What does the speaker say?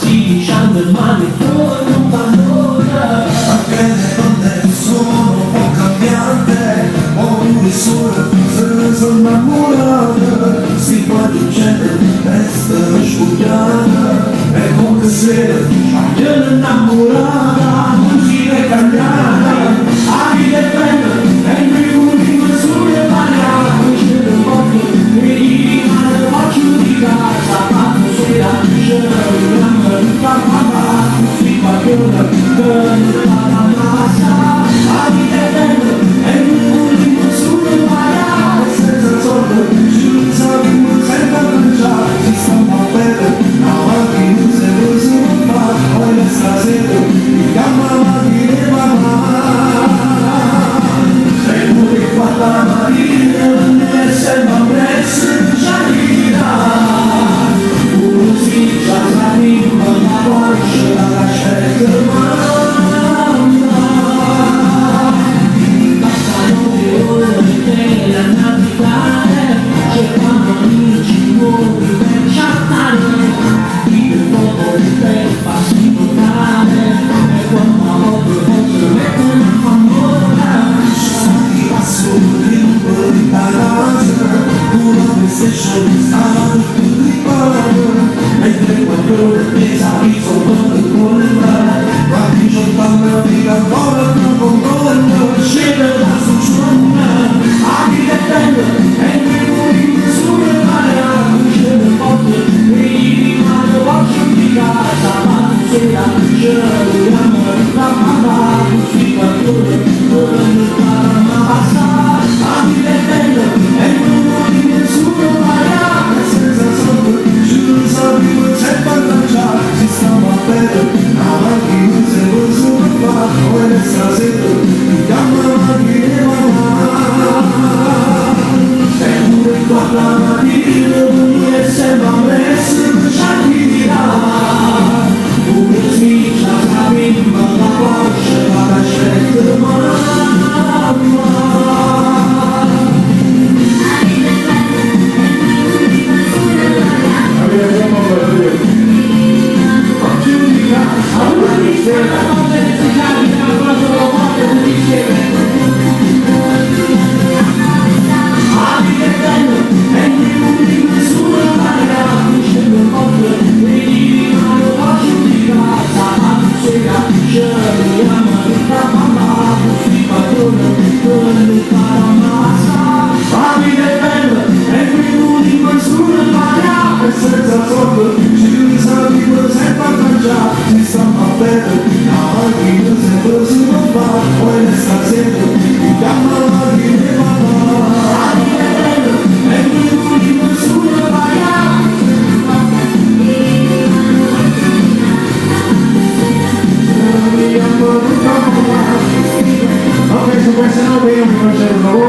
strisciando il male fuori un pallone. Anche le donne sono un po' cambiate, oppure solo se sono innamorate. Si può succedere, resta scogliata, e con che sera c'è innamorata, musica è cambiata, a chi le prende, e mi ultimo sulle maniere, c'è le porte, e gli rimane la faccio di casa, ma non sera, c'è la mamma, si fa che la massa, a chi le prende, e mi ultimo sulle maniere, senza soldo, ci sappiamo sempre mangiare, si sta bene, avanti non se lo si fa, poi stasera, mi chiama di mamma, e pure quando la mattina non è sempre presso, già così già l'anima la voce la scelta mamma, passano le ore della Natale, cercando amici nuovi per chattare, il fuoco per farsi notare, e quando a volte mettono a famore, ci sono i passo di un po' di casa, una PlayStation stanno tutti di pane, mentre quando le pesari sono il cuore, ma chi c'è tanta vita ancora non concorda, scende da successione, a chi le prende, e mi muori sulle mani, c'è le porte, e gli rimane la voce di casa, ma non sera, c'è la mamma, così quando non impara ma basta, a chi le prende, e mi muori sulle mani, senza soldo, ci non sappiamo sempre lanciare, si stava bene, avanti non se lo sono fatto, e stasera, mi chiama di mamma, e pure qua la mattina non è sempre presso, già ti dirà, pure sì, già sappiamo la voce, la scelta mamma. Ok, su questa nota io mi faccio un lavoro.